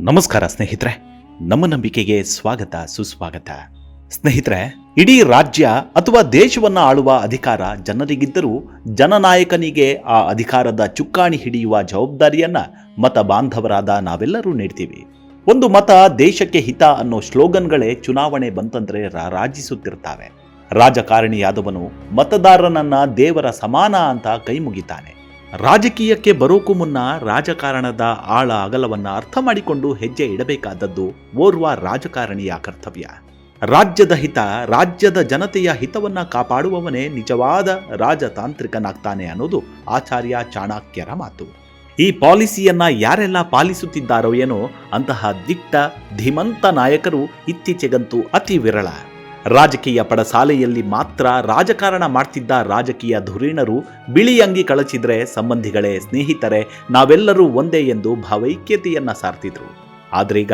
ನಮಸ್ಕಾರ ಸ್ನೇಹಿತರೆ, ನಮ್ಮ ನಂಬಿಕೆಗೆ ಸ್ವಾಗತ ಸುಸ್ವಾಗತ. ಸ್ನೇಹಿತರೆ, ಇಡೀ ರಾಜ್ಯ ಅಥವಾ ದೇಶವನ್ನ ಆಳುವ ಅಧಿಕಾರ ಜನರಿಗಿದ್ದರೂ ಜನನಾಯಕನಿಗೆ ಆ ಅಧಿಕಾರದ ಚುಕ್ಕಾಣಿ ಹಿಡಿಯುವ ಜವಾಬ್ದಾರಿಯನ್ನ ಮತ ಬಾಂಧವರಾದ ನಾವೆಲ್ಲರೂ ನೀಡ್ತೀವಿ. ಒಂದು ಮತ ದೇಶಕ್ಕೆ ಹಿತ ಅನ್ನೋ ಸ್ಲೋಗನ್ಗಳೇ ಚುನಾವಣೆ ಬಂತಂದ್ರೆ ರಾರಾಜಿಸುತ್ತಿರ್ತಾವೆ. ರಾಜಕಾರಣಿಯಾದವನು ಮತದಾರನನ್ನ ದೇವರ ಸಮಾನ ಅಂತ ಕೈ ಮುಗಿತಾನೆ. ರಾಜಕೀಯಕ್ಕೆ ಬರೋಕು ಮುನ್ನ ರಾಜಕಾರಣದ ಆಳ ಅಗಲವನ್ನ ಅರ್ಥ ಮಾಡಿಕೊಂಡು ಹೆಜ್ಜೆ ಇಡಬೇಕಾದದ್ದು ಓರ್ವ ರಾಜಕಾರಣಿಯ ಕರ್ತವ್ಯ. ರಾಜ್ಯದ ಹಿತ, ರಾಜ್ಯದ ಜನತೆಯ ಹಿತವನ್ನ ಕಾಪಾಡುವವನೇ ನಿಜವಾದ ರಾಜತಾಂತ್ರಿಕನಾಗ್ತಾನೆ ಅನ್ನೋದು ಆಚಾರ್ಯ ಚಾಣಕ್ಯರ ಮಾತು. ಈ ಪಾಲಿಸಿಯನ್ನ ಯಾರೆಲ್ಲ ಪಾಲಿಸುತ್ತಿದ್ದಾರೋ ಏನೋ ಅಂತಹ ದಿಟ್ಟ ಧೀಮಂತ ನಾಯಕರು ಇತ್ತೀಚೆಗಂತೂ ಅತಿ ವಿರಳ. ರಾಜಕೀಯ ಪಡಸಾಲೆಯಲ್ಲಿ ಮಾತ್ರ ರಾಜಕಾರಣ ಮಾಡ್ತಿದ್ದ ರಾಜಕೀಯ ಧುರೀಣರು ಬಿಳಿ ಅಂಗಿ ಕಳಚಿದ್ರೆ ಸಂಬಂಧಿಗಳೇ, ಸ್ನೇಹಿತರೆ, ನಾವೆಲ್ಲರೂ ಒಂದೇ ಎಂದು ಭಾವೈಕ್ಯತೆಯನ್ನ ಸಾರ್ತಿದ್ರು. ಆದ್ರೀಗ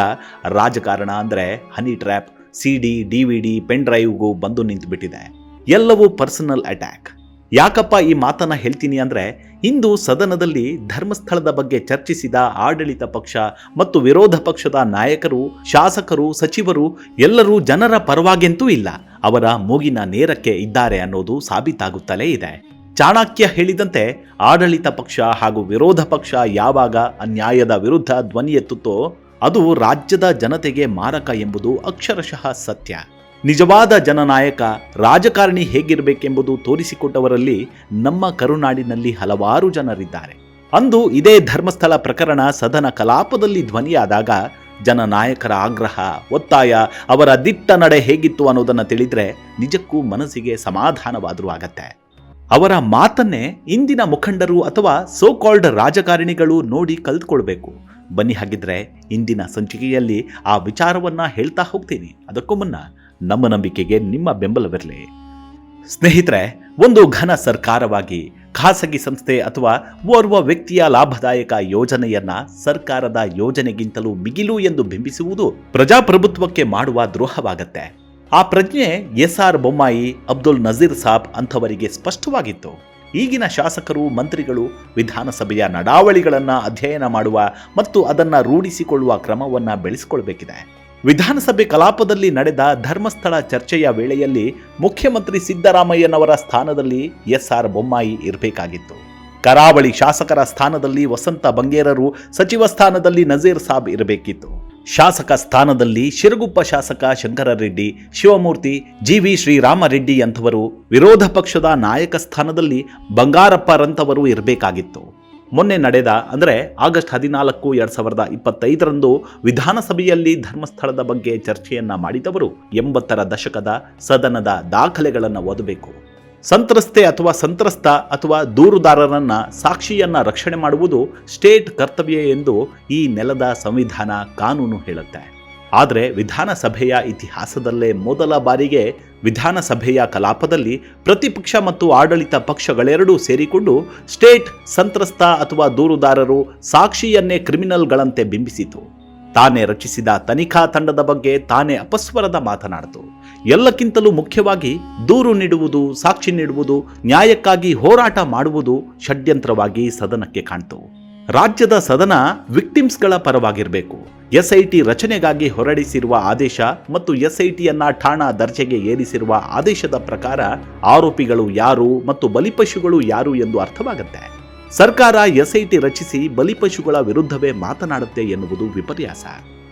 ರಾಜಕಾರಣ ಅಂದ್ರೆ honey trap, CD, DVD, pen ಡ್ರೈವ್ಗೂ ಬಂದು ನಿಂತುಬಿಟ್ಟಿದೆ. ಎಲ್ಲವೂ ಪರ್ಸನಲ್ ಅಟ್ಯಾಕ್. ಯಾಕಪ್ಪ ಈ ಮಾತನ್ನ ಹೇಳ್ತೀನಿ ಅಂದ್ರೆ, ಇಂದು ಸದನದಲ್ಲಿ ಧರ್ಮಸ್ಥಳದ ಬಗ್ಗೆ ಚರ್ಚಿಸಿದ ಆಡಳಿತ ಪಕ್ಷ ಮತ್ತು ವಿರೋಧ ಪಕ್ಷದ ನಾಯಕರು, ಶಾಸಕರು, ಸಚಿವರು ಎಲ್ಲರೂ ಜನರ ಪರವಾಗೆಂತೂ ಇಲ್ಲ, ಅವರ ಮೂಗಿನ ನೇರಕ್ಕೆ ಇದ್ದಾರೆ ಅನ್ನೋದು ಸಾಬೀತಾಗುತ್ತಲೇ ಇದೆ. ಚಾಣಕ್ಯ ಹೇಳಿದಂತೆ ಆಡಳಿತ ಪಕ್ಷ ಹಾಗೂ ವಿರೋಧ ಪಕ್ಷ ಯಾವಾಗ ಅನ್ಯಾಯದ ವಿರುದ್ಧ ಧ್ವನಿ ಎತ್ತುತ್ತೋ ಅದು ರಾಜ್ಯದ ಜನತೆಗೆ ಮಾರಕ ಎಂಬುದು ಅಕ್ಷರಶಃ ಸತ್ಯ. ನಿಜವಾದ ಜನನಾಯಕ ರಾಜಕಾರಣಿ ಹೇಗಿರಬೇಕೆಂಬುದು ತೋರಿಸಿಕೊಟ್ಟವರಲ್ಲಿ ನಮ್ಮ ಕರುನಾಡಿನಲ್ಲಿ ಹಲವಾರು ಜನರಿದ್ದಾರೆ. ಅಂದು ಇದೇ ಧರ್ಮಸ್ಥಳ ಪ್ರಕರಣ ಸದನ ಕಲಾಪದಲ್ಲಿ ಧ್ವನಿಯಾದಾಗ ಜನನಾಯಕರ ಆಗ್ರಹ, ಒತ್ತಾಯ, ಅವರ ದಿಟ್ಟ ನಡೆ ಹೇಗಿತ್ತು ಅನ್ನೋದನ್ನು ತಿಳಿದ್ರೆ ನಿಜಕ್ಕೂ ಮನಸ್ಸಿಗೆ ಸಮಾಧಾನವಾದರೂ ಆಗತ್ತೆ. ಅವರ ಮಾತನ್ನೇ ಇಂದಿನ ಮುಖಂಡರು ಅಥವಾ ಸೋ ಕಾಲ್ಡ್ ರಾಜಕಾರಣಿಗಳು ನೋಡಿ ಕಲ್ತ್ಕೊಳ್ಬೇಕು. ಬನ್ನಿ, ಹಾಗಿದ್ರೆ ಇಂದಿನ ಸಂಚಿಕೆಯಲ್ಲಿ ಆ ವಿಚಾರವನ್ನ ಹೇಳ್ತಾ ಹೋಗ್ತೀನಿ. ಅದಕ್ಕೂ ಮುನ್ನ ನಮ್ಮ ನಂಬಿಕೆಗೆ ನಿಮ್ಮ ಬೆಂಬಲವಿರಲಿ. ಸ್ನೇಹಿತರೆ, ಒಂದು ಘನ ಸರ್ಕಾರವಾಗಿ ಖಾಸಗಿ ಸಂಸ್ಥೆ ಅಥವಾ ಓರ್ವ ವ್ಯಕ್ತಿಯ ಲಾಭದಾಯಕ ಯೋಜನೆಯನ್ನ ಸರ್ಕಾರದ ಯೋಜನೆಗಿಂತಲೂ ಮಿಗಿಲು ಎಂದು ಬಿಂಬಿಸುವುದು ಪ್ರಜಾಪ್ರಭುತ್ವಕ್ಕೆ ಮಾಡುವ ದ್ರೋಹವಾಗತ್ತೆ. ಆ ಪ್ರಜ್ಞೆ SR ಬೊಮ್ಮಾಯಿ, ಅಬ್ದುಲ್ ನಜೀರ್ ಸಾಬ್ ಅಂಥವರಿಗೆ ಸ್ಪಷ್ಟವಾಗಿತ್ತು. ಈಗಿನ ಶಾಸಕರು, ಮಂತ್ರಿಗಳು ವಿಧಾನಸಭೆಯ ನಡಾವಳಿಗಳನ್ನ ಅಧ್ಯಯನ ಮಾಡುವ ಮತ್ತು ಅದನ್ನ ರೂಢಿಸಿಕೊಳ್ಳುವ ಕ್ರಮವನ್ನ ಬೆಳೆಸಿಕೊಳ್ಬೇಕಿದೆ. ವಿಧಾನಸಭೆ ಕಲಾಪದಲ್ಲಿ ನಡೆದ ಧರ್ಮಸ್ಥಳ ಚರ್ಚೆಯ ವೇಳೆಯಲ್ಲಿ ಮುಖ್ಯಮಂತ್ರಿ ಸಿದ್ದರಾಮಯ್ಯನವರ ಸ್ಥಾನದಲ್ಲಿ SR ಬೊಮ್ಮಾಯಿ ಇರಬೇಕಾಗಿತ್ತು. ಕರಾವಳಿ ಶಾಸಕರ ಸ್ಥಾನದಲ್ಲಿ ವಸಂತ ಬಂಗೇರರು, ಸಚಿವ ಸ್ಥಾನದಲ್ಲಿ ನಜೀರ್ ಸಾಬ್ ಇರಬೇಕಿತ್ತು. ಶಾಸಕ ಸ್ಥಾನದಲ್ಲಿ ಶಿರಗುಪ್ಪ ಶಾಸಕ ಶಂಕರರೆಡ್ಡಿ, ಶಿವಮೂರ್ತಿ, GV ಶ್ರೀರಾಮರೆಡ್ಡಿ ಅಂಥವರು, ವಿರೋಧ ಪಕ್ಷದ ನಾಯಕ ಸ್ಥಾನದಲ್ಲಿ ಬಂಗಾರಪ್ಪರಂಥವರು ಇರಬೇಕಾಗಿತ್ತು. ಮೊನ್ನೆ ನಡೆದ ಅಂದರೆ ಆಗಸ್ಟ್ 14, 2025 ವಿಧಾನಸಭೆಯಲ್ಲಿ ಧರ್ಮಸ್ಥಳದ ಬಗ್ಗೆ ಚರ್ಚೆಯನ್ನ ಮಾಡಿದವರು 80ರ ದಶಕದ ಸದನದ ದಾಖಲೆಗಳನ್ನು ಓದಬೇಕು. ಸಂತ್ರಸ್ತೆ ಅಥವಾ ಸಂತ್ರಸ್ತ ಅಥವಾ ದೂರುದಾರರನ್ನ, ಸಾಕ್ಷಿಯನ್ನ ರಕ್ಷಣೆ ಮಾಡುವುದು ಸ್ಟೇಟ್ ಕರ್ತವ್ಯ ಎಂದು ಈ ನೆಲದ ಸಂವಿಧಾನ, ಕಾನೂನು ಹೇಳುತ್ತೆ. ಆದರೆ ವಿಧಾನಸಭೆಯ ಇತಿಹಾಸದಲ್ಲೇ ಮೊದಲ ಬಾರಿಗೆ ವಿಧಾನಸಭೆಯ ಕಲಾಪದಲ್ಲಿ ಪ್ರತಿಪಕ್ಷ ಮತ್ತು ಆಡಳಿತ ಪಕ್ಷಗಳೆರಡೂ ಸೇರಿಕೊಂಡು ಸ್ಟೇಟ್ ಸಂತ್ರಸ್ತ ಅಥವಾ ದೂರುದಾರರು ಸಾಕ್ಷಿಯನ್ನೇ ಕ್ರಿಮಿನಲ್ಗಳಂತೆ ಬಿಂಬಿಸಿತು. ತಾನೇ ರಚಿಸಿದ ತನಿಖಾ ತಂಡದ ಬಗ್ಗೆ ತಾನೇ ಅಪಸ್ವರದ ಮಾತನಾಡಿತು. ಎಲ್ಲಕ್ಕಿಂತಲೂ ಮುಖ್ಯವಾಗಿ ದೂರು ನೀಡುವುದು, ಸಾಕ್ಷಿ ನೀಡುವುದು, ನ್ಯಾಯಕ್ಕಾಗಿ ಹೋರಾಟ ಮಾಡುವುದು ಷಡ್ಯಂತ್ರವಾಗಿ ಸದನಕ್ಕೆ ಕಾಣ್ತು. ರಾಜ್ಯದ ಸದನ ವಿಕ್ಟಿಮ್ಸ್ಗಳ ಪರವಾಗಿರಬೇಕು. SIT ರಚನೆಗಾಗಿ ಹೊರಡಿಸಿರುವ ಆದೇಶ ಮತ್ತು SITಯನ್ನ ಠಾಣಾ ದರ್ಜೆಗೆ ಏರಿಸಿರುವ ಆದೇಶದ ಪ್ರಕಾರ ಆರೋಪಿಗಳು ಯಾರು ಮತ್ತು ಬಲಿಪಶುಗಳು ಯಾರು ಎಂದು ಅರ್ಥವಾಗುತ್ತೆ. ಸರ್ಕಾರ SIT ರಚಿಸಿ ಬಲಿಪಶುಗಳ ವಿರುದ್ಧವೇ ಮಾತನಾಡುತ್ತೆ ಎನ್ನುವುದು ವಿಪರ್ಯಾಸ.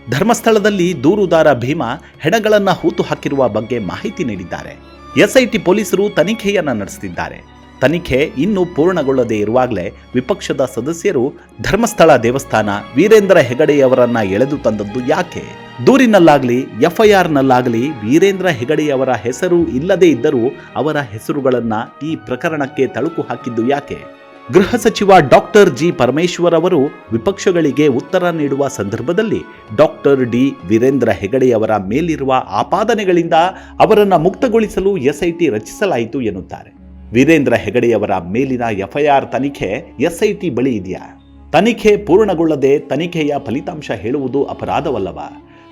ಧರ್ಮಸ್ಥಳದಲ್ಲಿ ದೂರುದಾರ ಭೀಮಾ ಹೆಣಗಳನ್ನ ಹೂತು ಹಾಕಿರುವ ಬಗ್ಗೆ ಮಾಹಿತಿ ನೀಡಿದ್ದಾರೆ. SIT ಪೊಲೀಸರು ತನಿಖೆಯನ್ನ ನಡೆಸುತ್ತಿದ್ದಾರೆ. ತನಿಖೆ ಇನ್ನೂ ಪೂರ್ಣಗೊಳ್ಳದೇ ಇರುವಾಗಲೇ ವಿಪಕ್ಷದ ಸದಸ್ಯರು ಧರ್ಮಸ್ಥಳ ದೇವಸ್ಥಾನ, ವೀರೇಂದ್ರ ಹೆಗಡೆಯವರನ್ನ ಎಳೆದು ತಂದದ್ದು ಯಾಕೆ? ದೂರಿನಲ್ಲಾಗಲಿ FIRನಲ್ಲಾಗಲಿ ವೀರೇಂದ್ರ ಹೆಗಡೆಯವರ ಹೆಸರು ಇಲ್ಲದೇ ಇದ್ದರೂ ಅವರ ಹೆಸರುಗಳನ್ನ ಈ ಪ್ರಕರಣಕ್ಕೆ ತಳುಕು ಹಾಕಿದ್ದು ಯಾಕೆ? ಗೃಹ ಸಚಿವ ಡಾಕ್ಟರ್ G. ಪರಮೇಶ್ವರ್ ಅವರು ವಿಪಕ್ಷಗಳಿಗೆ ಉತ್ತರ ನೀಡುವ ಸಂದರ್ಭದಲ್ಲಿ ಡಾಕ್ಟರ್ D. ವೀರೇಂದ್ರ ಹೆಗಡೆಯವರ ಮೇಲಿರುವ ಆಪಾದನೆಗಳಿಂದ ಅವರನ್ನು ಮುಕ್ತಗೊಳಿಸಲು SIT ರಚಿಸಲಾಯಿತು ಎನ್ನುತ್ತಾರೆ. ವೀರೇಂದ್ರ ಹೆಗಡೆಯವರ ಮೇಲಿನ FIR ತನಿಖೆ SIT ಬಳಿ ಇದೆಯಾ? ತನಿಖೆ ಪೂರ್ಣಗೊಳ್ಳದೆ ತನಿಖೆಯ ಫಲಿತಾಂಶ ಹೇಳುವುದು ಅಪರಾಧವಲ್ಲವಾ?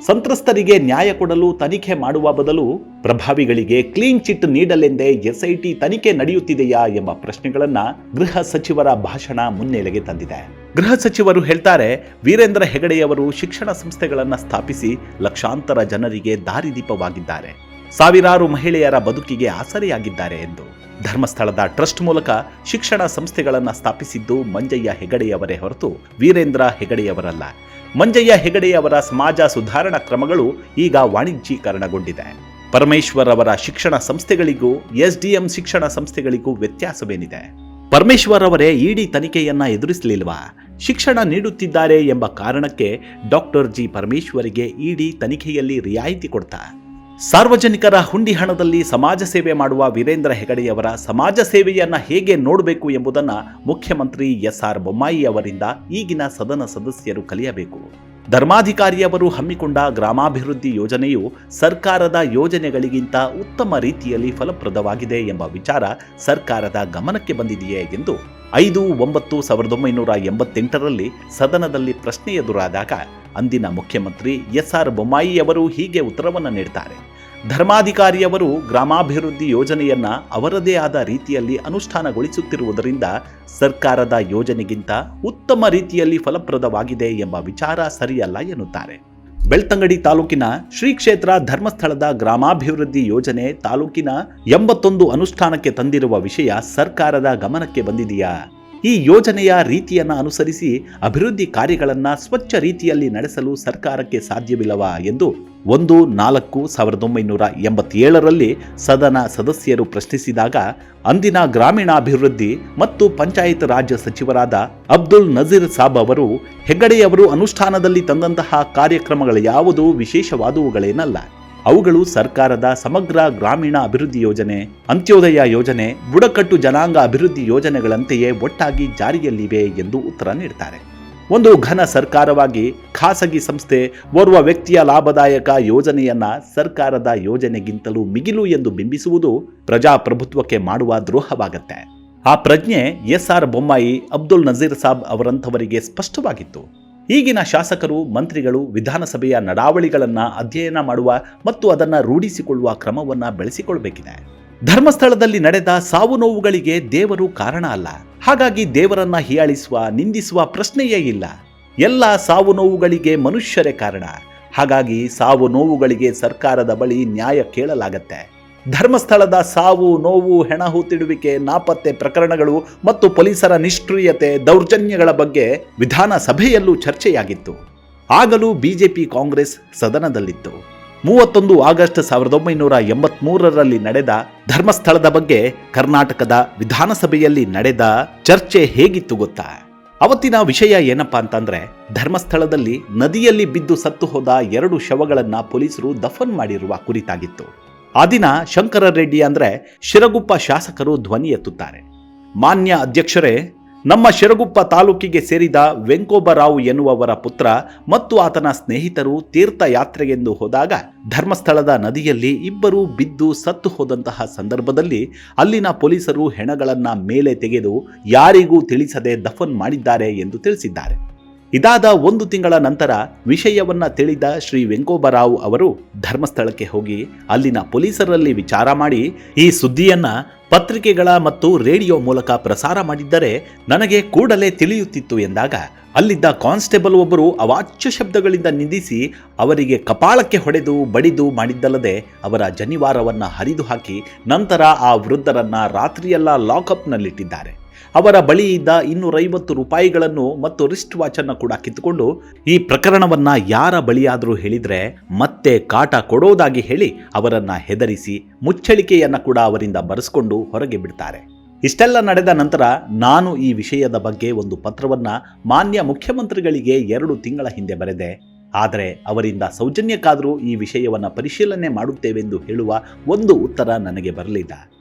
ಸಂತ್ರಸ್ತರಿಗೆ ನ್ಯಾಯ ಕೊಡಲು ತನಿಖೆ ಮಾಡುವ ಬದಲು ಪ್ರಭಾವಿಗಳಿಗೆ ಕ್ಲೀನ್ ಚಿಟ್ ನೀಡಲೆಂದೇ ಎಸ್ಐಟಿ ತನಿಖೆ ನಡೆಯುತ್ತಿದೆಯಾ ಎಂಬ ಪ್ರಶ್ನೆಗಳನ್ನ ಗೃಹ ಸಚಿವರ ಭಾಷಣ ಮುನ್ನೆಲೆಗೆ ತಂದಿದೆ. ಗೃಹ ಸಚಿವರು ಹೇಳ್ತಾರೆ, ವೀರೇಂದ್ರ ಹೆಗಡೆಯವರು ಶಿಕ್ಷಣ ಸಂಸ್ಥೆಗಳನ್ನು ಸ್ಥಾಪಿಸಿ ಲಕ್ಷಾಂತರ ಜನರಿಗೆ ದಾರಿದೀಪವಾಗಿದ್ದಾರೆ, ಸಾವಿರಾರು ಮಹಿಳೆಯರ ಬದುಕಿಗೆ ಆಸರೆಯಾಗಿದ್ದಾರೆ ಎಂದು. ಧರ್ಮಸ್ಥಳದ ಟ್ರಸ್ಟ್ ಮೂಲಕ ಶಿಕ್ಷಣ ಸಂಸ್ಥೆಗಳನ್ನು ಸ್ಥಾಪಿಸಿದ್ದು ಮಂಜಯ್ಯ ಹೆಗಡೆಯವರೇ ಹೊರತು ವೀರೇಂದ್ರ ಹೆಗಡೆಯವರಲ್ಲ. ಮಂಜಯ್ಯ ಹೆಗಡೆಯವರ ಸಮಾಜ ಸುಧಾರಣಾ ಕ್ರಮಗಳು ಈಗ ವಾಣಿಜ್ಯೀಕರಣಗೊಂಡಿದೆ. ಪರಮೇಶ್ವರ್ ಅವರ ಶಿಕ್ಷಣ ಸಂಸ್ಥೆಗಳಿಗೂ ಎಸ್ಡಿಎಂ ಶಿಕ್ಷಣ ಸಂಸ್ಥೆಗಳಿಗೂ ವ್ಯತ್ಯಾಸವೇನಿದೆ? ಪರಮೇಶ್ವರ್ ಅವರೇ ಇಡಿ ತನಿಖೆಯನ್ನ ಎದುರಿಸಲಿಲ್ವಾ? ಶಿಕ್ಷಣ ನೀಡುತ್ತಿದ್ದಾರೆ ಎಂಬ ಕಾರಣಕ್ಕೆ ಡಾಕ್ಟರ್ ಜಿ ಪರಮೇಶ್ವರಿಗೆ ಇಡಿ ತನಿಖೆಯಲ್ಲಿ ರಿಯಾಯಿತಿ ಕೊಡ್ತಾ? ಸಾರ್ವಜನಿಕರ ಹುಂಡಿ ಹಣದಲ್ಲಿ ಸಮಾಜ ಸೇವೆ ಮಾಡುವ ವೀರೇಂದ್ರ ಹೆಗಡೆಯವರ ಸಮಾಜ ಸೇವೆಯನ್ನ ಹೇಗೆ ನೋಡಬೇಕು ಎಂಬುದನ್ನು ಮುಖ್ಯಮಂತ್ರಿ ಎಸ್ಆರ್ ಬೊಮ್ಮಾಯಿ ಅವರಿಂದ ಈಗಿನ ಸದನ ಸದಸ್ಯರು ಕಲಿಯಬೇಕು. ಧರ್ಮಾಧಿಕಾರಿಯವರು ಹಮ್ಮಿಕೊಂಡ ಗ್ರಾಮಾಭಿವೃದ್ಧಿ ಯೋಜನೆಯು ಸರ್ಕಾರದ ಯೋಜನೆಗಳಿಗಿಂತ ಉತ್ತಮ ರೀತಿಯಲ್ಲಿ ಫಲಪ್ರದವಾಗಿದೆ ಎಂಬ ವಿಚಾರ ಸರ್ಕಾರದ ಗಮನಕ್ಕೆ ಬಂದಿದೆಯೇ ಎಂದು 5/9/1988ರಲ್ಲಿ ಸದನದಲ್ಲಿ ಪ್ರಶ್ನೆ ಎದುರಾದಾಗ ಅಂದಿನ ಮುಖ್ಯಮಂತ್ರಿ ಎಸ್ಆರ್ ಬೊಮ್ಮಾಯಿ ಅವರು ಹೀಗೆ ಉತ್ತರವನ್ನು ನೀಡುತ್ತಾರೆ. ಧರ್ಮಾಧಿಕಾರಿಯವರು ಗ್ರಾಮಾಭಿವೃದ್ಧಿ ಯೋಜನೆಯನ್ನ ಅವರದೇ ಆದ ರೀತಿಯಲ್ಲಿ ಅನುಷ್ಠಾನಗೊಳಿಸುತ್ತಿರುವುದರಿಂದ ಸರ್ಕಾರದ ಯೋಜನೆಗಿಂತ ಉತ್ತಮ ರೀತಿಯಲ್ಲಿ ಫಲಪ್ರದವಾಗಿದೆ ಎಂಬ ವಿಚಾರ ಸರಿಯಲ್ಲ ಎನ್ನುತ್ತಾರೆ. ಬೆಳ್ತಂಗಡಿ ತಾಲೂಕಿನ ಶ್ರೀ ಕ್ಷೇತ್ರ ಧರ್ಮಸ್ಥಳದ ಗ್ರಾಮಾಭಿವೃದ್ಧಿ ಯೋಜನೆ ತಾಲೂಕಿನ 81 ಅನುಷ್ಠಾನಕ್ಕೆ ತಂದಿರುವ ವಿಷಯ ಸರ್ಕಾರದ ಗಮನಕ್ಕೆ ಬಂದಿದೆಯಾ? ಈ ಯೋಜನೆಯ ರೀತಿಯನ್ನು ಅನುಸರಿಸಿ ಅಭಿವೃದ್ಧಿ ಕಾರ್ಯಗಳನ್ನು ಸ್ವಚ್ಛ ರೀತಿಯಲ್ಲಿ ನಡೆಸಲು ಸರ್ಕಾರಕ್ಕೆ ಸಾಧ್ಯವಿಲ್ಲವಾ ಎಂದು 1/4/1987ರಲ್ಲಿ ಸದನ ಸದಸ್ಯರು ಪ್ರಶ್ನಿಸಿದಾಗ ಅಂದಿನ ಗ್ರಾಮೀಣಾಭಿವೃದ್ಧಿ ಮತ್ತು ಪಂಚಾಯತ್ ರಾಜ್ ಸಚಿವರಾದ ಅಬ್ದುಲ್ ನಜೀರ್ ಸಾಬ್ ಅವರು, ಹೆಗ್ಗಡೆಯವರು ಅನುಷ್ಠಾನದಲ್ಲಿ ತಂದಂತಹ ಕಾರ್ಯಕ್ರಮಗಳು ಯಾವುದೂ ವಿಶೇಷವಾದವುಗಳೇನಲ್ಲ, ಅವುಗಳು ಸರ್ಕಾರದ ಸಮಗ್ರ ಗ್ರಾಮೀಣ ಅಭಿವೃದ್ಧಿ ಯೋಜನೆ, ಅಂತ್ಯೋದಯ ಯೋಜನೆ, ಬುಡಕಟ್ಟು ಜನಾಂಗ ಅಭಿವೃದ್ಧಿ ಯೋಜನೆಗಳಂತೆಯೇ ಒಟ್ಟಾಗಿ ಜಾರಿಯಲ್ಲಿವೆ ಎಂದು ಉತ್ತರ ನೀಡುತ್ತಾರೆ. ಒಂದು ಘನ ಸರ್ಕಾರವಾಗಿ ಖಾಸಗಿ ಸಂಸ್ಥೆ ಓರ್ವ ವ್ಯಕ್ತಿಯ ಲಾಭದಾಯಕ ಯೋಜನೆಯನ್ನ ಸರ್ಕಾರದ ಯೋಜನೆಗಿಂತಲೂ ಮಿಗಿಲು ಎಂದು ಬಿಂಬಿಸುವುದು ಪ್ರಜಾಪ್ರಭುತ್ವಕ್ಕೆ ಮಾಡುವ ದ್ರೋಹವಾಗತ್ತೆ. ಆ ಪ್ರಜ್ಞೆ ಎಸ್ಆರ್ ಬೊಮ್ಮಾಯಿ, ಅಬ್ದುಲ್ ನಜೀರ್ ಸಾಬ್ ಅವರಂಥವರಿಗೆ ಸ್ಪಷ್ಟವಾಗಿತ್ತು. ಈಗಿನ ಶಾಸಕರು, ಮಂತ್ರಿಗಳು ವಿಧಾನಸಭೆಯ ನಡಾವಳಿಗಳನ್ನು ಅಧ್ಯಯನ ಮಾಡುವ ಮತ್ತು ಅದನ್ನು ರೂಢಿಸಿಕೊಳ್ಳುವ ಕ್ರಮವನ್ನು ಬೆಳೆಸಿಕೊಳ್ಳಬೇಕಿದೆ. ಧರ್ಮಸ್ಥಳದಲ್ಲಿ ನಡೆದ ಸಾವು ನೋವುಗಳಿಗೆ ದೇವರು ಕಾರಣ ಅಲ್ಲ. ಹಾಗಾಗಿ ದೇವರನ್ನ ಹೀಯಾಳಿಸುವ, ನಿಂದಿಸುವ ಪ್ರಶ್ನೆಯೇ ಇಲ್ಲ. ಎಲ್ಲ ಸಾವು ನೋವುಗಳಿಗೆ ಮನುಷ್ಯರೇ ಕಾರಣ. ಹಾಗಾಗಿ ಸಾವು ನೋವುಗಳಿಗೆ ಸರ್ಕಾರದ ಬಳಿ ನ್ಯಾಯ ಕೇಳಲಾಗತ್ತೆ. ಧರ್ಮಸ್ಥಳದ ಸಾವು ನೋವು, ಹೆಣಹೂತಿಡುವಿಕೆ, ನಾಪತ್ತೆ ಪ್ರಕರಣಗಳು ಮತ್ತು ಪೊಲೀಸರ ನಿಷ್ಕ್ರಿಯತೆ, ದೌರ್ಜನ್ಯಗಳ ಬಗ್ಗೆ ವಿಧಾನಸಭೆಯಲ್ಲೂ ಚರ್ಚೆಯಾಗಿತ್ತು. ಆಗಲೂ ಬಿಜೆಪಿ ಕಾಂಗ್ರೆಸ್ ಸದನದಲ್ಲಿತ್ತು. 31 ಆಗಸ್ಟ್ 1983ರಲ್ಲಿ ನಡೆದ ಧರ್ಮಸ್ಥಳದ ಬಗ್ಗೆ ಕರ್ನಾಟಕದ ವಿಧಾನಸಭೆಯಲ್ಲಿ ನಡೆದ ಚರ್ಚೆ ಹೇಗಿತ್ತು ಗೊತ್ತಾ? ಅವತ್ತಿನ ವಿಷಯ ಏನಪ್ಪಾ ಅಂತಂದ್ರೆ, ಧರ್ಮಸ್ಥಳದಲ್ಲಿ ನದಿಯಲ್ಲಿ ಬಿದ್ದು ಸತ್ತು ಹೋದ 2 ಶವಗಳನ್ನ ಪೊಲೀಸರು ದಫನ್ ಮಾಡಿರುವ ಕುರಿತಾಗಿತ್ತು. ಆ ದಿನ ಶಂಕರ ರೆಡ್ಡಿ ಅಂದ್ರೆ ಶಿರಗುಪ್ಪ ಶಾಸಕರು ಧ್ವನಿ ಎತ್ತುತ್ತಾರೆ. ಮಾನ್ಯ ಅಧ್ಯಕ್ಷರೇ, ನಮ್ಮ ಶಿರಗುಪ್ಪ ತಾಲೂಕಿಗೆ ಸೇರಿದ ವೆಂಕೋಬರಾವ್ ಎನ್ನುವವರ ಪುತ್ರ ಮತ್ತು ಆತನ ಸ್ನೇಹಿತರು ತೀರ್ಥಯಾತ್ರೆಗೆಂದು ಹೋದಾಗ ಧರ್ಮಸ್ಥಳದ ನದಿಯಲ್ಲಿ ಇಬ್ಬರು ಬಿದ್ದು ಸತ್ತು ಹೋದಂತಹ ಸಂದರ್ಭದಲ್ಲಿ ಅಲ್ಲಿನ ಪೊಲೀಸರು ಹೆಣಗಳನ್ನ ಮೇಲೆ ತೆಗೆದು ಯಾರಿಗೂ ತಿಳಿಸದೆ ದಫನ್ ಮಾಡಿದ್ದಾರೆ ಎಂದು ತಿಳಿಸಿದ್ದಾರೆ. ಇದಾದ 1 ತಿಂಗಳ ನಂತರ ವಿಷಯವನ್ನ ತಿಳಿದ ಶ್ರೀ ವೆಂಕೋಬರಾವ್ ಅವರು ಧರ್ಮಸ್ಥಳಕ್ಕೆ ಹೋಗಿ ಅಲ್ಲಿನ ಪೊಲೀಸರಲ್ಲಿ ವಿಚಾರ ಮಾಡಿ ಈ ಸುದ್ದಿಯನ್ನ ಪತ್ರಿಕೆಗಳ ಮತ್ತು ರೇಡಿಯೋ ಮೂಲಕ ಪ್ರಸಾರ ಮಾಡಿದ್ದರೆ ನನಗೆ ಕೂಡಲೇ ತಿಳಿಯುತ್ತಿತ್ತು ಎಂದಾಗ ಅಲ್ಲಿದ್ದ ಕಾನ್ಸ್ಟೇಬಲ್ ಒಬ್ಬರು ಅವಾಚ್ಯ ಶಬ್ದಗಳಿಂದ ನಿಂದಿಸಿ ಅವರಿಗೆ ಕಪಾಳಕ್ಕೆ ಹೊಡೆದು ಬಡಿದು ಮಾಡಿದ್ದಲ್ಲದೆ ಅವರ ಜನಿವಾರವನ್ನ ಹರಿದು ಹಾಕಿ ನಂತರ ಆ ವೃದ್ಧರನ್ನ ರಾತ್ರಿಯೆಲ್ಲ ಲಾಕಪ್ನಲ್ಲಿಟ್ಟಿದ್ದಾರೆ. ಅವರ ಬಳಿ ಇದ್ದ 250 ರೂಪಾಯಿಗಳನ್ನು ಮತ್ತು ರಿಸ್ಟ್ ವಾಚ್ ಅನ್ನು ಕೂಡ ಕಿತ್ತುಕೊಂಡು ಈ ಪ್ರಕರಣವನ್ನ ಯಾರ ಬಳಿಯಾದರೂ ಹೇಳಿದ್ರೆ ಮತ್ತೆ ಕಾಟ ಕೊಡೋದಾಗಿ ಹೇಳಿ ಅವರನ್ನ ಹೆದರಿಸಿ ಮುಚ್ಚಳಿಕೆಯನ್ನ ಕೂಡ ಅವರಿಂದ ಬರೆಸ್ಕೊಂಡು ಹೊರಗೆ ಬಿಡ್ತಾರೆ. ಇಷ್ಟೆಲ್ಲ ನಡೆದ ನಂತರ ನಾನು ಈ ವಿಷಯದ ಬಗ್ಗೆ ಒಂದು ಪತ್ರವನ್ನ ಮಾನ್ಯ ಮುಖ್ಯಮಂತ್ರಿಗಳಿಗೆ 2 ತಿಂಗಳ ಹಿಂದೆ ಬರೆದೆ. ಆದರೆ ಅವರಿಂದ ಸೌಜನ್ಯಕ್ಕಾದರೂ ಈ ವಿಷಯವನ್ನ ಪರಿಶೀಲನೆ ಮಾಡುತ್ತೇವೆಂದು ಹೇಳುವ ಒಂದು ಉತ್ತರ ನನಗೆ ಬರಲಿಲ್ಲ.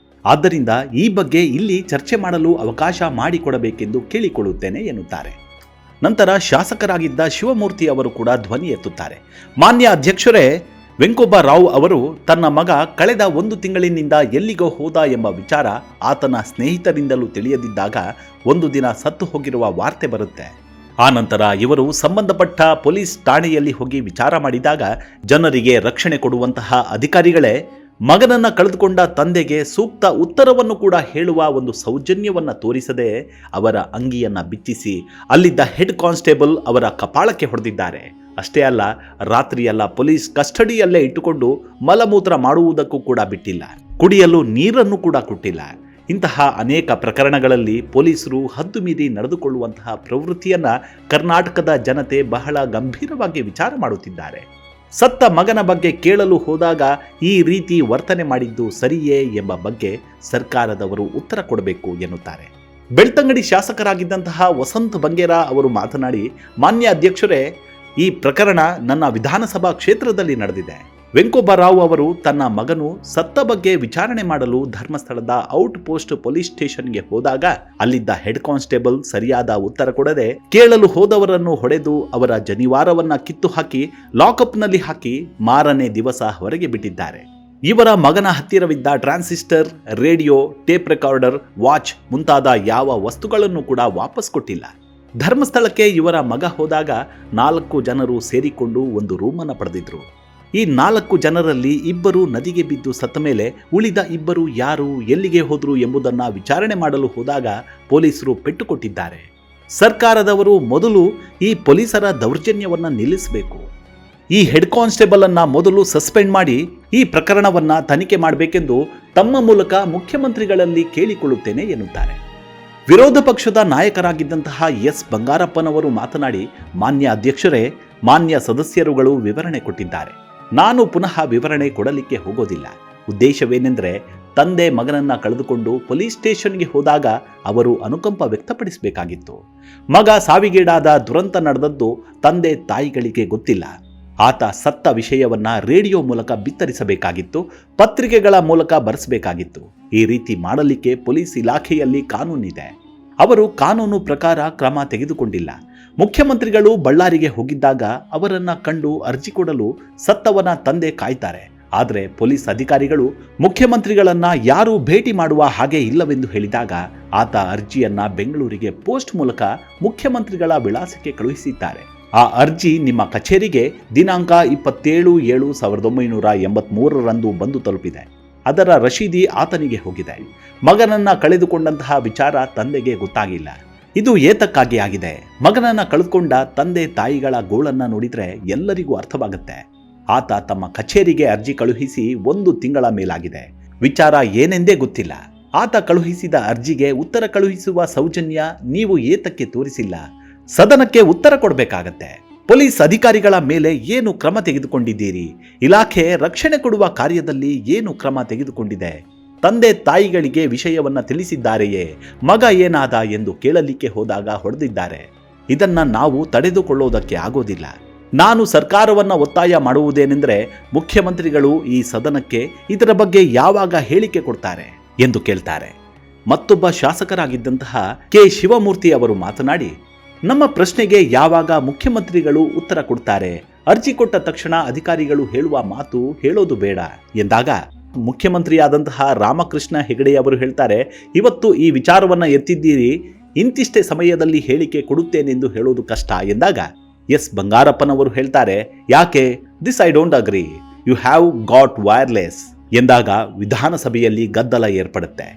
ಆದ್ದರಿಂದ ಈ ಬಗ್ಗೆ ಇಲ್ಲಿ ಚರ್ಚೆ ಮಾಡಲು ಅವಕಾಶ ಮಾಡಿಕೊಡಬೇಕೆಂದು ಕೇಳಿಕೊಳ್ಳುತ್ತೇನೆ ಎನ್ನುತ್ತಾರೆ. ನಂತರ ಶಾಸಕರಾಗಿದ್ದ ಶಿವಮೂರ್ತಿ ಅವರು ಕೂಡ ಧ್ವನಿ ಎತ್ತುತ್ತಾರೆ. ಮಾನ್ಯ ಅಧ್ಯಕ್ಷರೇ, ವೆಂಕೋಬರಾವ್ ಅವರು ತನ್ನ ಮಗ ಕಳೆದ 1 ತಿಂಗಳಿನಿಂದ ಎಲ್ಲಿಗೋ ಹೋದ ಎಂಬ ವಿಚಾರ ಆತನ ಸ್ನೇಹಿತರಿಂದಲೂ ತಿಳಿಯದಿದ್ದಾಗ ಒಂದು ದಿನ ಸತ್ತು ಹೋಗಿರುವ ವಾರ್ತೆ ಬರುತ್ತೆ. ಆನಂತರ ಇವರು ಸಂಬಂಧಪಟ್ಟ ಪೊಲೀಸ್ ಠಾಣೆಯಲ್ಲಿ ಹೋಗಿ ವಿಚಾರ ಮಾಡಿದಾಗ ಜನರಿಗೆ ರಕ್ಷಣೆ ಕೊಡುವಂತಹ ಅಧಿಕಾರಿಗಳೇ ಮಗನನ್ನ ಕಳೆದುಕೊಂಡ ತಂದೆಗೆ ಸೂಕ್ತ ಉತ್ತರವನ್ನು ಕೂಡ ಹೇಳುವ ಒಂದು ಸೌಜನ್ಯವನ್ನ ತೋರಿಸದೆ ಅವರ ಅಂಗಿಯನ್ನ ಬಿಚ್ಚಿಸಿ ಅಲ್ಲಿದ್ದ ಹೆಡ್ ಕಾನ್ಸ್ಟೇಬಲ್ ಅವರ ಕಪಾಳಕ್ಕೆ ಹೊಡೆದಿದ್ದಾರೆ. ಅಷ್ಟೇ ಅಲ್ಲ, ರಾತ್ರಿಯೆಲ್ಲ ಪೊಲೀಸ್ ಕಸ್ಟಡಿಯಲ್ಲೇ ಇಟ್ಟುಕೊಂಡು ಮಲಮೂತ್ರ ಮಾಡುವುದಕ್ಕೂ ಕೂಡ ಬಿಟ್ಟಿಲ್ಲ, ಕುಡಿಯಲು ನೀರನ್ನು ಕೂಡ ಕೊಟ್ಟಿಲ್ಲ. ಇಂತಹ ಅನೇಕ ಪ್ರಕರಣಗಳಲ್ಲಿ ಪೊಲೀಸರು ಹದ್ದು ಮೀರಿ ನಡೆದುಕೊಳ್ಳುವಂತಹ ಪ್ರವೃತ್ತಿಯನ್ನ ಕರ್ನಾಟಕದ ಜನತೆ ಬಹಳ ಗಂಭೀರವಾಗಿ ವಿಚಾರ ಮಾಡುತ್ತಿದ್ದಾರೆ. ಸತ್ತ ಮಗನ ಬಗ್ಗೆ ಕೇಳಲು ಹೋದಾಗ ಈ ರೀತಿ ವರ್ತನೆ ಮಾಡಿದ್ದು ಸರಿಯೇ ಎಂಬ ಬಗ್ಗೆ ಸರ್ಕಾರದವರು ಉತ್ತರ ಕೊಡಬೇಕು ಎನ್ನುತ್ತಾರೆ. ಬೆಳ್ತಂಗಡಿ ಶಾಸಕರಾಗಿದ್ದಂತಹ ವಸಂತ್ ಬಂಗೇರ ಅವರು ಮಾತನಾಡಿ, ಮಾನ್ಯ ಅಧ್ಯಕ್ಷರೇ, ಈ ಪ್ರಕರಣ ನನ್ನ ವಿಧಾನಸಭಾ ಕ್ಷೇತ್ರದಲ್ಲಿ ನಡೆದಿದೆ. ವೆಂಕೋಬರಾವ್ ಅವರು ತನ್ನ ಮಗನು ಸತ್ತ ಬಗ್ಗೆ ವಿಚಾರಣೆ ಮಾಡಲು ಧರ್ಮಸ್ಥಳದ ಔಟ್ ಪೋಸ್ಟ್ ಪೊಲೀಸ್ ಸ್ಟೇಷನ್ಗೆ ಹೋದಾಗ ಅಲ್ಲಿದ್ದ ಹೆಡ್ ಕಾನ್ಸ್ಟೇಬಲ್ ಸರಿಯಾದ ಉತ್ತರ ಕೊಡದೆ ಕೇಳಲು ಹೋದವರನ್ನು ಹೊಡೆದು ಅವರ ಜನಿವಾರವನ್ನ ಕಿತ್ತು ಹಾಕಿ ಲಾಕಪ್ನಲ್ಲಿ ಹಾಕಿ ಮಾರನೇ ದಿವಸ ಹೊರಗೆ ಬಿಟ್ಟಿದ್ದಾರೆ. ಇವರ ಮಗನ ಹತ್ತಿರವಿದ್ದ transistor, radio, tape recorder, watch ಮುಂತಾದ ಯಾವ ವಸ್ತುಗಳನ್ನು ಕೂಡ ವಾಪಸ್ ಕೊಟ್ಟಿಲ್ಲ. ಧರ್ಮಸ್ಥಳಕ್ಕೆ ಇವರ ಮಗ ಹೋದಾಗ 4 ಜನರು ಸೇರಿಕೊಂಡು ಒಂದು ರೂಮನ್ನು ಪಡೆದಿದ್ರು. ಈ 4 ಜನರಲ್ಲಿ 2 ನದಿಗೆ ಬಿದ್ದು ಸತ್ತ ಮೇಲೆ ಉಳಿದ 2 ಯಾರು, ಎಲ್ಲಿಗೆ ಹೋದ್ರು ಎಂಬುದನ್ನು ವಿಚಾರಣೆ ಮಾಡಲು ಹೋದಾಗ ಪೊಲೀಸರು ಪೆಟ್ಟು ಕೊಟ್ಟಿದ್ದಾರೆ. ಸರ್ಕಾರದವರು ಮೊದಲು ಈ ಪೊಲೀಸರ ದೌರ್ಜನ್ಯವನ್ನು ನಿಲ್ಲಿಸಬೇಕು. ಈ ಹೆಡ್ ಕಾನ್ಸ್ಟೇಬಲ್ ಅನ್ನ ಮೊದಲು ಸಸ್ಪೆಂಡ್ ಮಾಡಿ ಈ ಪ್ರಕರಣವನ್ನ ತನಿಖೆ ಮಾಡಬೇಕೆಂದು ತಮ್ಮ ಮೂಲಕ ಮುಖ್ಯಮಂತ್ರಿಗಳಲ್ಲಿ ಕೇಳಿಕೊಳ್ಳುತ್ತೇನೆ ಎನ್ನುತ್ತಾರೆ. ವಿರೋಧ ಪಕ್ಷದ ನಾಯಕರಾಗಿದ್ದಂತಹ ಎಸ್ ಬಂಗಾರಪ್ಪನವರು ಮಾತನಾಡಿ, ಮಾನ್ಯ ಅಧ್ಯಕ್ಷರೇ, ಮಾನ್ಯ ಸದಸ್ಯರುಗಳು ವಿವರಣೆ ಕೊಟ್ಟಿದ್ದಾರೆ. ನಾನು ಪುನಃ ವಿವರಣೆ ಕೊಡಲಿಕ್ಕೆ ಹೋಗೋದಿಲ್ಲ. ಉದ್ದೇಶವೇನೆಂದರೆ, ತಂದೆ ಮಗನನ್ನ ಕಳೆದುಕೊಂಡು ಪೊಲೀಸ್ ಸ್ಟೇಷನ್ಗೆ ಹೋದಾಗ ಅವರು ಅನುಕಂಪ ವ್ಯಕ್ತಪಡಿಸಬೇಕಾಗಿತ್ತು. ಮಗ ಸಾವಿಗೀಡಾದ ದುರಂತ ನಡೆದದ್ದು ತಂದೆ ತಾಯಿಗಳಿಗೆ ಗೊತ್ತಿಲ್ಲ. ಆತ ಸತ್ತ ವಿಷಯವನ್ನ ರೇಡಿಯೋ ಮೂಲಕ ಬಿತ್ತರಿಸಬೇಕಾಗಿತ್ತು, ಪತ್ರಿಕೆಗಳ ಮೂಲಕ ಬರೆಸಬೇಕಾಗಿತ್ತು. ಈ ರೀತಿ ಮಾಡಲಿಕ್ಕೆ ಪೊಲೀಸ್ ಇಲಾಖೆಯಲ್ಲಿ ಕಾನೂನಿದೆ. ಅವರು ಕಾನೂನು ಪ್ರಕಾರ ಕ್ರಮ ತೆಗೆದುಕೊಂಡಿಲ್ಲ. ಮುಖ್ಯಮಂತ್ರಿಗಳು ಬಳ್ಳಾರಿಗೆ ಹೋಗಿದ್ದಾಗ ಅವರನ್ನ ಕಂಡು ಅರ್ಜಿ ಕೊಡಲು ಸತ್ತವನ ತಂದೆ ಕಾಯ್ತಾರೆ. ಆದರೆ ಪೊಲೀಸ್ ಅಧಿಕಾರಿಗಳು ಮುಖ್ಯಮಂತ್ರಿಗಳನ್ನ ಯಾರೂ ಭೇಟಿ ಮಾಡುವ ಹಾಗೆ ಇಲ್ಲವೆಂದು ಹೇಳಿದಾಗ ಆತ ಅರ್ಜಿಯನ್ನ ಬೆಂಗಳೂರಿಗೆ ಪೋಸ್ಟ್ ಮೂಲಕ ಮುಖ್ಯಮಂತ್ರಿಗಳ ವಿಳಾಸಕ್ಕೆ ಕಳುಹಿಸಿದ್ದಾರೆ. ಆ ಅರ್ಜಿ ನಿಮ್ಮ ಕಚೇರಿಗೆ ದಿನಾಂಕ 27/7/1983 ಬಂದು ತಲುಪಿದೆ. ಅದರ ರಶೀದಿ ಆತನಿಗೆ ಹೋಗಿದೆ. ಮಗನನ್ನ ಕಳೆದುಕೊಂಡಂತಹ ವಿಚಾರ ತಂದೆಗೆ ಗೊತ್ತಾಗಿಲ್ಲ. ಇದು ಏತಕ್ಕಾಗಿ ಆಗಿದೆ? ಮಗನನ್ನ ಕಳೆದುಕೊಂಡ ತಂದೆ ತಾಯಿಗಳ ಗೋಳನ್ನ ನೋಡಿದ್ರೆ ಎಲ್ಲರಿಗೂ ಅರ್ಥವಾಗುತ್ತೆ. ಆತ ತಮ್ಮ ಕಚೇರಿಗೆ ಅರ್ಜಿ ಕಳುಹಿಸಿ 1 ತಿಂಗಳ ಮೇಲಾಗಿದೆ. ವಿಚಾರ ಏನೆಂದೇ ಗೊತ್ತಿಲ್ಲ. ಆತ ಕಳುಹಿಸಿದ ಅರ್ಜಿಗೆ ಉತ್ತರ ಕಳುಹಿಸುವ ಸೌಜನ್ಯ ನೀವು ಏತಕ್ಕೆ ತೋರಿಸಿಲ್ಲ? ಸದನಕ್ಕೆ ಉತ್ತರ ಕೊಡಬೇಕಾಗತ್ತೆ. ಪೊಲೀಸ್ ಅಧಿಕಾರಿಗಳ ಮೇಲೆ ಏನು ಕ್ರಮ ತೆಗೆದುಕೊಂಡಿದ್ದೀರಿ? ಇಲಾಖೆ ರಕ್ಷಣೆ ಕೊಡುವ ಕಾರ್ಯದಲ್ಲಿ ಏನು ಕ್ರಮ ತೆಗೆದುಕೊಂಡಿದೆ? ತಂದೆ ತಾಯಿಗಳಿಗೆ ವಿಷಯವನ್ನ ತಿಳಿಸಿದ್ದಾರೆಯೇ? ಮಗ ಏನಾದ ಎಂದು ಕೇಳಲಿಕ್ಕೆ ಹೋದಾಗ ಹೊಡೆದಿದ್ದಾರೆ. ಇದನ್ನ ನಾವು ತಡೆದುಕೊಳ್ಳೋದಕ್ಕೆ ಆಗೋದಿಲ್ಲ. ನಾನು ಸರ್ಕಾರವನ್ನ ಒತ್ತಾಯ ಮಾಡುವುದೇನೆಂದರೆ, ಮುಖ್ಯಮಂತ್ರಿಗಳು ಈ ಸದನಕ್ಕೆ ಇದರ ಬಗ್ಗೆ ಯಾವಾಗ ಹೇಳಿಕೆ ಕೊಡ್ತಾರೆ ಎಂದು ಕೇಳ್ತಾರೆ. ಮತ್ತೊಬ್ಬ ಶಾಸಕರಾಗಿದ್ದಂತಹ ಕೆ ಶಿವಮೂರ್ತಿ ಅವರು ಮಾತನಾಡಿ, ನಮ್ಮ ಪ್ರಶ್ನೆಗೆ ಯಾವಾಗ ಮುಖ್ಯಮಂತ್ರಿಗಳು ಉತ್ತರ ಕೊಡ್ತಾರೆ? ಅರ್ಜಿ ಕೊಟ್ಟ ತಕ್ಷಣ ಅಧಿಕಾರಿಗಳು ಹೇಳುವ ಮಾತು ಹೇಳೋದು ಬೇಡ ಎಂದಾಗ ಮುಖ್ಯಮಂತ್ರಿಯಾದಂತಹ ರಾಮಕೃಷ್ಣ ಹೆಗಡೆ ಅವರು ಹೇಳ್ತಾರೆ, ಇವತ್ತು ಈ ವಿಚಾರವನ್ನ ಎತ್ತಿದ್ದೀರಿ, ಇಂತಿಷ್ಟೇ ಸಮಯದಲ್ಲಿ ಹೇಳಿಕೆ ಕೊಡುತ್ತೇನೆಂದು ಹೇಳೋದು ಕಷ್ಟ ಎಂದಾಗ ಎಸ್ ಬಂಗಾರಪ್ಪನವರು ಹೇಳ್ತಾರೆ, ಯಾಕೆ? This I don't agree, you have got wireless ಎಂದಾಗ ವಿಧಾನಸಭೆಯಲ್ಲಿ ಗದ್ದಲ ಏರ್ಪಡುತ್ತೆ.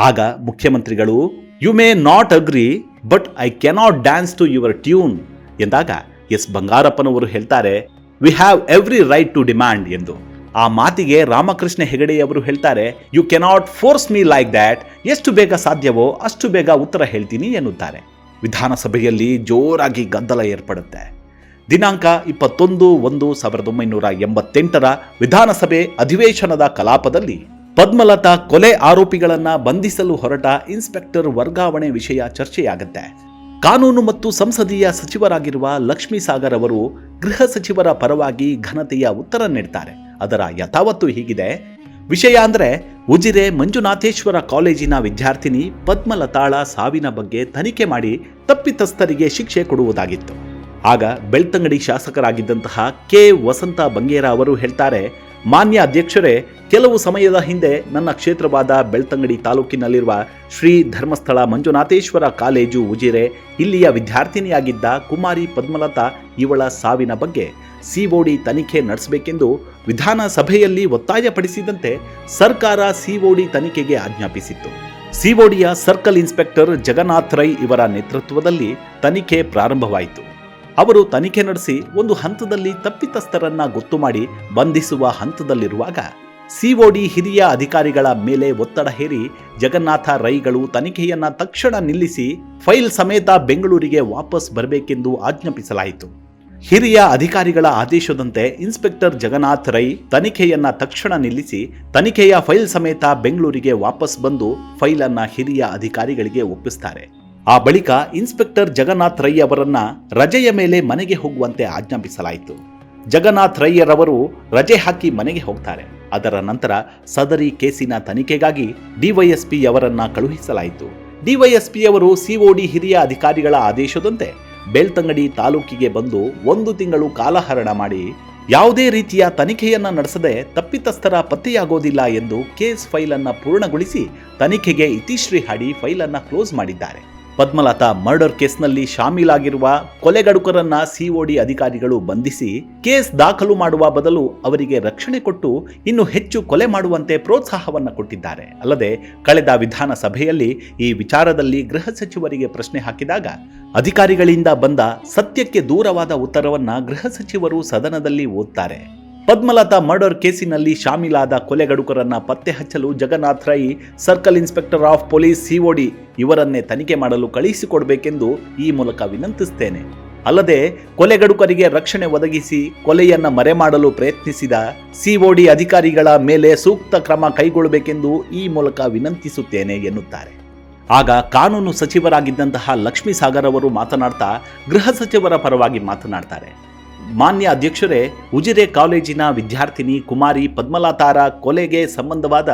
ಆಗ ಮುಖ್ಯಮಂತ್ರಿಗಳು, you may not agree but I cannot dance to your tune ಎಂದಾಗ ಎಸ್ ಬಂಗಾರಪ್ಪನವರು ಹೇಳ್ತಾರೆ, we have every right to demand ಎಂದು. ಆ ಮಾತಿಗೆ ರಾಮಕೃಷ್ಣ ಹೆಗಡೆಯವರು ಹೇಳ್ತಾರೆ, you cannot force me like that, ಎಷ್ಟು ಬೇಗ ಸಾಧ್ಯವೋ ಅಷ್ಟು ಬೇಗ ಉತ್ತರ ಹೇಳ್ತೀನಿ ಎನ್ನುತ್ತಾರೆ. ವಿಧಾನಸಭೆಯಲ್ಲಿ ಜೋರಾಗಿ ಗದ್ದಲ ಏರ್ಪಡುತ್ತೆ. ದಿನಾಂಕ 21/1/1988 ವಿಧಾನಸಭೆ ಅಧಿವೇಶನದ ಕಲಾಪದಲ್ಲಿ ಪದ್ಮಲತಾ ಕೊಲೆ ಆರೋಪಿಗಳನ್ನ ಬಂಧಿಸಲು ಹೊರಟ ಇನ್ಸ್ಪೆಕ್ಟರ್ ವರ್ಗಾವಣೆ ವಿಷಯ ಚರ್ಚೆಯಾಗುತ್ತೆ. ಕಾನೂನು ಮತ್ತು ಸಂಸದೀಯ ಸಚಿವರಾಗಿರುವ ಲಕ್ಷ್ಮೀ ಸಾಗರ್ ಅವರು ಗೃಹ ಸಚಿವರ ಪರವಾಗಿ ಘನತೆಯ ಉತ್ತರ ನೀಡ್ತಾರೆ. ಅದರ ಯಥಾವತ್ತು ಹೀಗಿದೆ. ವಿಷಯ ಅಂದ್ರೆ, ಉಜಿರೆ ಮಂಜುನಾಥೇಶ್ವರ ಕಾಲೇಜಿನ ವಿದ್ಯಾರ್ಥಿನಿ ಪದ್ಮಲತಾಳ ಸಾವಿನ ಬಗ್ಗೆ ತನಿಖೆ ಮಾಡಿ ತಪ್ಪಿತಸ್ಥರಿಗೆ ಶಿಕ್ಷೆ ಕೊಡುವುದಾಗಿತ್ತು. ಆಗ ಬೆಳ್ತಂಗಡಿ ಶಾಸಕರಾಗಿದ್ದಂತಹ ಕೆ ವಸಂತ ಬಂಗೇರ ಅವರು ಹೇಳ್ತಾರೆ, ಮಾನ್ಯ ಅಧ್ಯಕ್ಷರೇ, ಕೆಲವು ಸಮಯದ ಹಿಂದೆ ನನ್ನ ಕ್ಷೇತ್ರವಾದ ಬೆಳ್ತಂಗಡಿ ತಾಲೂಕಿನಲ್ಲಿರುವ ಶ್ರೀ ಧರ್ಮಸ್ಥಳ ಮಂಜುನಾಥೇಶ್ವರ ಕಾಲೇಜು ಉಜಿರೆ ಇಲ್ಲಿಯ ವಿದ್ಯಾರ್ಥಿನಿಯಾಗಿದ್ದ ಕುಮಾರಿ ಪದ್ಮಲತಾ ಇವಳ ಸಾವಿನ ಬಗ್ಗೆ ಸಿಒಡಿ ತನಿಖೆ ನಡೆಸಬೇಕೆಂದು ವಿಧಾನಸಭೆಯಲ್ಲಿ ಒತ್ತಾಯಪಡಿಸಿದಂತೆ ಸರ್ಕಾರ ಸಿಒಡಿ ತನಿಖೆಗೆ ಆಜ್ಞಾಪಿಸಿತ್ತು. ಸಿಒಡಿಯ ಸರ್ಕಲ್ ಇನ್ಸ್ಪೆಕ್ಟರ್ ಜಗನ್ನಾಥ್ ರೈ ಇವರ ನೇತೃತ್ವದಲ್ಲಿ ತನಿಖೆ ಪ್ರಾರಂಭವಾಯಿತು. ಅವರು ತನಿಖೆ ನಡೆಸಿ ಒಂದು ಹಂತದಲ್ಲಿ ತಪ್ಪಿತಸ್ಥರನ್ನ ಗೊತ್ತು ಮಾಡಿ ಬಂಧಿಸುವ ಹಂತದಲ್ಲಿರುವಾಗ ಸಿಒಡಿ ಹಿರಿಯ ಅಧಿಕಾರಿಗಳ ಮೇಲೆ ಒತ್ತಡ ಹೇರಿ ಜಗನ್ನಾಥ ರೈಗಳು ತನಿಖೆಯನ್ನ ತಕ್ಷಣ ನಿಲ್ಲಿಸಿ ಫೈಲ್ ಸಮೇತ ಬೆಂಗಳೂರಿಗೆ ವಾಪಸ್ ಬರಬೇಕೆಂದು ಆಜ್ಞಾಪಿಸಲಾಯಿತು. ಹಿರಿಯ ಅಧಿಕಾರಿಗಳ ಆದೇಶದಂತೆ ಇನ್ಸ್ಪೆಕ್ಟರ್ ಜಗನ್ನಾಥ್ ರೈ ತನಿಖೆಯನ್ನ ತಕ್ಷಣ ನಿಲ್ಲಿಸಿ ತನಿಖೆಯ ಫೈಲ್ ಸಮೇತ ಬೆಂಗಳೂರಿಗೆ ವಾಪಸ್ ಬಂದು ಫೈಲನ್ನ ಹಿರಿಯ ಅಧಿಕಾರಿಗಳಿಗೆ ಒಪ್ಪಿಸ್ತಾರೆ. ಆ ಬಳಿಕ ಇನ್ಸ್ಪೆಕ್ಟರ್ ಜಗನ್ನಾಥ್ ರೈ ಅವರನ್ನ ರಜೆಯ ಮೇಲೆ ಮನೆಗೆ ಹೋಗುವಂತೆ ಆಜ್ಞಾಪಿಸಲಾಯಿತು. ಜಗನ್ನಾಥ್ ರೈಯರವರು ರಜೆ ಹಾಕಿ ಮನೆಗೆ ಹೋಗ್ತಾರೆ. ಅದರ ನಂತರ ಸದರಿ ಕೇಸಿನ ತನಿಖೆಗಾಗಿ ಡಿವೈಎಸ್ಪಿ ಅವರನ್ನ ಕಳುಹಿಸಲಾಯಿತು. ಡಿವೈಎಸ್ಪಿ ಅವರು ಸಿಒಡಿ ಹಿರಿಯ ಅಧಿಕಾರಿಗಳ ಆದೇಶದಂತೆ ಬೆಳ್ತಂಗಡಿ ತಾಲೂಕಿಗೆ ಬಂದು 1 ತಿಂಗಳು ಕಾಲಹರಣ ಮಾಡಿ ಯಾವುದೇ ರೀತಿಯ ತನಿಖೆಯನ್ನ ನಡೆಸದೆ ತಪ್ಪಿತಸ್ಥರ ಪತ್ತೆಯಾಗೋದಿಲ್ಲ ಎಂದು ಕೇಸ್ ಫೈಲನ್ನು ಪೂರ್ಣಗೊಳಿಸಿ ತನಿಖೆಗೆ ಇತಿಶ್ರೀ ಹಾಡಿ ಫೈಲನ್ನು ಕ್ಲೋಸ್ ಮಾಡಿದ್ದಾರೆ. ಪದ್ಮಲತಾ ಮರ್ಡರ್ ಕೇಸ್ನಲ್ಲಿ ಶಾಮೀಲಾಗಿರುವ ಕೊಲೆಗಡುಕರನ್ನ ಸಿಒಡಿ ಅಧಿಕಾರಿಗಳು ಬಂಧಿಸಿ ಕೇಸ್ ದಾಖಲು ಮಾಡುವ ಬದಲು ಅವರಿಗೆ ರಕ್ಷಣೆ ಕೊಟ್ಟು ಇನ್ನು ಹೆಚ್ಚು ಕೊಲೆ ಮಾಡುವಂತೆ ಪ್ರೋತ್ಸಾಹವನ್ನು ಕೊಟ್ಟಿದ್ದಾರೆ. ಅಲ್ಲದೆ ಕಳೆದ ವಿಧಾನಸಭೆಯಲ್ಲಿ ಈ ವಿಚಾರದಲ್ಲಿ ಗೃಹ ಸಚಿವರಿಗೆ ಪ್ರಶ್ನೆ ಹಾಕಿದಾಗ ಅಧಿಕಾರಿಗಳಿಂದ ಬಂದ ಸತ್ಯಕ್ಕೆ ದೂರವಾದ ಉತ್ತರವನ್ನ ಗೃಹ ಸಚಿವರು ಸದನದಲ್ಲಿ ಓದ್ತಾರೆ. ಪದ್ಮಲತಾ ಮರ್ಡರ್ ಕೇಸಿನಲ್ಲಿ ಶಾಮೀಲಾದ ಕೊಲೆಗಡುಕರನ್ನ ಪತ್ತೆ ಹಚ್ಚಲು Jagannath Rai circle inspector of police COD ಇವರನ್ನೇ ತನಿಖೆ ಮಾಡಲು ಕಳುಹಿಸಿಕೊಡಬೇಕೆಂದು ಈ ಮೂಲಕ ವಿನಂತಿಸುತ್ತೇನೆ. ಅಲ್ಲದೆ ಕೊಲೆಗಡುಕರಿಗೆ ರಕ್ಷಣೆ ಒದಗಿಸಿ ಕೊಲೆಯನ್ನ ಮರೆಮಾಡಲು ಪ್ರಯತ್ನಿಸಿದ ಸಿಒಡಿ ಅಧಿಕಾರಿಗಳ ಮೇಲೆ ಸೂಕ್ತ ಕ್ರಮ ಕೈಗೊಳ್ಳಬೇಕೆಂದು ಈ ಮೂಲಕ ವಿನಂತಿಸುತ್ತೇನೆ ಎನ್ನುತ್ತಾರೆ. ಆಗ ಕಾನೂನು ಸಚಿವರಾಗಿದ್ದಂತಹ ಲಕ್ಷ್ಮೀ ಸಾಗರ್ ಅವರು ಮಾತನಾಡ್ತಾ ಗೃಹ ಸಚಿವರ ಪರವಾಗಿ ಮಾತನಾಡ್ತಾರೆ. ಮಾನ್ಯ ಅಧ್ಯಕ್ಷರೇ, ಉಜಿರೆ ಕಾಲೇಜಿನ ವಿದ್ಯಾರ್ಥಿನಿ ಕುಮಾರಿ ಪದ್ಮಲತಾರ ಕೊಲೆಗೆ ಸಂಬಂಧವಾದ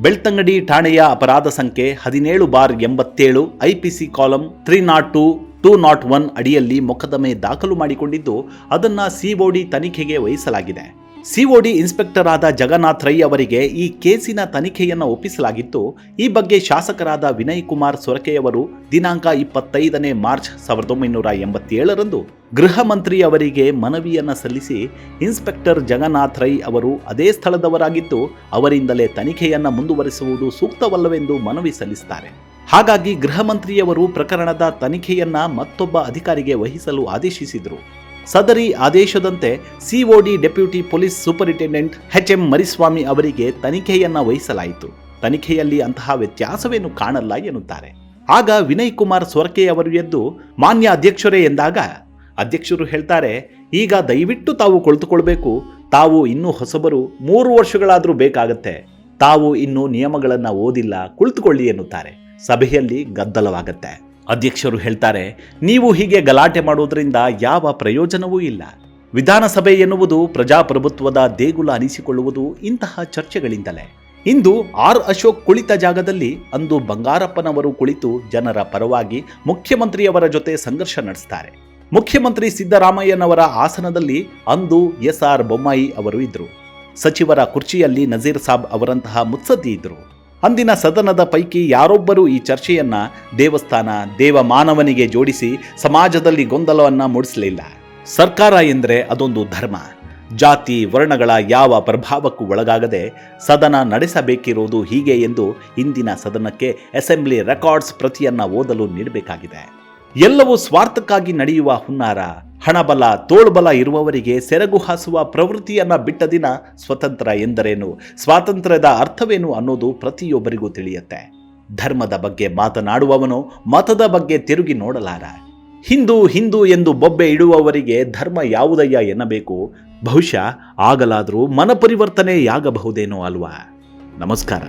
ಬೆಳ್ತಂಗಡಿ ಠಾಣೆಯ ಅಪರಾಧ ಸಂಖ್ಯೆ 17/87 ಐಪಿಸಿ ಕಾಲಂ 302, 201 ಅಡಿಯಲ್ಲಿ ಮೊಕದ್ದಮೆ ದಾಖಲು ಮಾಡಿಕೊಂಡಿದ್ದು ಅದನ್ನು ಸಿಒಡಿ ತನಿಖೆಗೆ ವಹಿಸಲಾಗಿದೆ. ಸಿಒಡಿ ಇನ್ಸ್ಪೆಕ್ಟರ್ ಆದ ಜಗನ್ನಾಥ್ ರೈ ಅವರಿಗೆ ಈ ಕೇಸಿನ ತನಿಖೆಯನ್ನು ಒಪ್ಪಿಸಲಾಗಿತ್ತು. ಈ ಬಗ್ಗೆ ಶಾಸಕರಾದ ವಿನಯ್ ಕುಮಾರ್ ಸೊರಕೆಯವರು ದಿನಾಂಕ 25 ಮಾರ್ಚ್ 1987ರಂದು ಗೃಹ ಮಂತ್ರಿ ಅವರಿಗೆ ಮನವಿಯನ್ನು ಸಲ್ಲಿಸಿ ಇನ್ಸ್ಪೆಕ್ಟರ್ ಜಗನ್ನಾಥ್ ರೈ ಅವರು ಅದೇ ಸ್ಥಳದವರಾಗಿದ್ದು ಅವರಿಂದಲೇ ತನಿಖೆಯನ್ನು ಮುಂದುವರಿಸುವುದು ಸೂಕ್ತವಲ್ಲವೆಂದು ಮನವಿ ಸಲ್ಲಿಸುತ್ತಾರೆ. ಹಾಗಾಗಿ ಗೃಹ ಮಂತ್ರಿಯವರು ಪ್ರಕರಣದ ತನಿಖೆಯನ್ನ ಮತ್ತೊಬ್ಬ ಅಧಿಕಾರಿಗೆ ವಹಿಸಲು ಆದೇಶಿಸಿದರು. ಸದರಿ ಆದೇಶದಂತೆ COD deputy police superintendent HM Mariswamy ಅವರಿಗೆ ತನಿಖೆಯನ್ನ ವಹಿಸಲಾಯಿತು. ತನಿಖೆಯಲ್ಲಿ ಅಂತಹ ವ್ಯತ್ಯಾಸವೇನು ಕಾಣಲ್ಲ ಎನ್ನುತ್ತಾರೆ. ಆಗ ವಿನಯ್ ಕುಮಾರ್ ಸೊರಕೆ ಅವರು ಎದ್ದು ಮಾನ್ಯ ಅಧ್ಯಕ್ಷರೇ ಎಂದಾಗ ಅಧ್ಯಕ್ಷರು ಹೇಳ್ತಾರೆ, ಈಗ ದಯವಿಟ್ಟು ತಾವು ಕುಳಿತುಕೊಳ್ಬೇಕು. ತಾವು ಇನ್ನೂ ಹೊಸಬರು, 3 ವರ್ಷಗಳಾದರೂ ಬೇಕಾಗತ್ತೆ. ತಾವು ಇನ್ನೂ ನಿಯಮಗಳನ್ನು ಓದಿಲ್ಲ, ಕುಳಿತುಕೊಳ್ಳಿ ಎನ್ನುತ್ತಾರೆ. ಸಭೆಯಲ್ಲಿ ಗದ್ದಲವಾಗತ್ತೆ. ಅಧ್ಯಕ್ಷರು ಹೇಳ್ತಾರೆ, ನೀವು ಹೀಗೆ ಗಲಾಟೆ ಮಾಡೋದ್ರಿಂದ ಯಾವ ಪ್ರಯೋಜನವೂ ಇಲ್ಲ. ವಿಧಾನಸಭೆ ಎನ್ನುವುದು ಪ್ರಜಾಪ್ರಭುತ್ವದ ದೇಗುಲ ಅನಿಸಿಕೊಳ್ಳುವುದು ಇಂತಹ ಚರ್ಚೆಗಳಿಂದಲೇ. ಇಂದು ಆರ್ ಅಶೋಕ್ ಕುಳಿತ ಜಾಗದಲ್ಲಿ ಅಂದು ಬಂಗಾರಪ್ಪನವರು ಕುಳಿತು ಜನರ ಪರವಾಗಿ ಮುಖ್ಯಮಂತ್ರಿಯವರ ಜೊತೆ ಸಂಘರ್ಷ ನಡೆಸ್ತಾರೆ. ಮುಖ್ಯಮಂತ್ರಿ ಸಿದ್ದರಾಮಯ್ಯನವರ ಆಸನದಲ್ಲಿ ಅಂದು ಎಸ್.ಆರ್. ಬೊಮ್ಮಾಯಿ ಅವರು ಇದ್ರು. ಸಚಿವರ ಕುರ್ಚಿಯಲ್ಲಿ ನಜೀರ್ ಸಾಬ್ ಅವರಂತಹ ಮುತ್ಸದ್ದಿ ಇದ್ರು. ಅಂದಿನ ಸದನದ ಪೈಕಿ ಯಾರೊಬ್ಬರೂ ಈ ಚರ್ಚೆಯನ್ನ ದೇವಸ್ಥಾನ, ದೇವಮಾನವನಿಗೆ ಜೋಡಿಸಿ ಸಮಾಜದಲ್ಲಿ ಗೊಂದಲವನ್ನ ಮೂಡಿಸಲಿಲ್ಲ. ಸರ್ಕಾರ ಎಂದರೆ ಅದೊಂದು ಧರ್ಮ. ಜಾತಿ ವರ್ಣಗಳ ಯಾವ ಪ್ರಭಾವಕ್ಕೂ ಒಳಗಾಗದೆ ಸದನ ನಡೆಸಬೇಕಿರುವುದು ಹೀಗೆ ಎಂದು ಇಂದಿನ ಸದನಕ್ಕೆ ಅಸೆಂಬ್ಲಿ ರೆಕಾರ್ಡ್ಸ್ ಪ್ರತಿಯನ್ನ ಓದಲು ನೀಡಬೇಕಾಗಿದೆ. ಎಲ್ಲವೂ ಸ್ವಾರ್ಥಕ್ಕಾಗಿ ನಡೆಯುವ ಹುನ್ನಾರ, ಹಣಬಲ, ತೋಳ್ಬಲ ಇರುವವರಿಗೆ ಸೆರಗು ಹಾಸುವ ಪ್ರವೃತ್ತಿಯನ್ನ ಬಿಟ್ಟ ದಿನ ಸ್ವತಂತ್ರ ಎಂದರೇನು, ಸ್ವಾತಂತ್ರ್ಯದ ಅರ್ಥವೇನು ಅನ್ನೋದು ಪ್ರತಿಯೊಬ್ಬರಿಗೂ ತಿಳಿಯುತ್ತೆ. ಧರ್ಮದ ಬಗ್ಗೆ ಮಾತನಾಡುವವನು ಮತದ ಬಗ್ಗೆ ತಿರುಗಿ ನೋಡಲಾರ. ಹಿಂದೂ ಹಿಂದೂ ಎಂದು ಬೊಬ್ಬೆ ಇಡುವವರಿಗೆ ಧರ್ಮ ಯಾವುದಯ್ಯ ಎನ್ನಬೇಕು. ಬಹುಶಃ ಆಗಲಾದರೂ ಮನಪರಿವರ್ತನೆಯಾಗಬಹುದೇನೋ ಅಲ್ವಾ. ನಮಸ್ಕಾರ.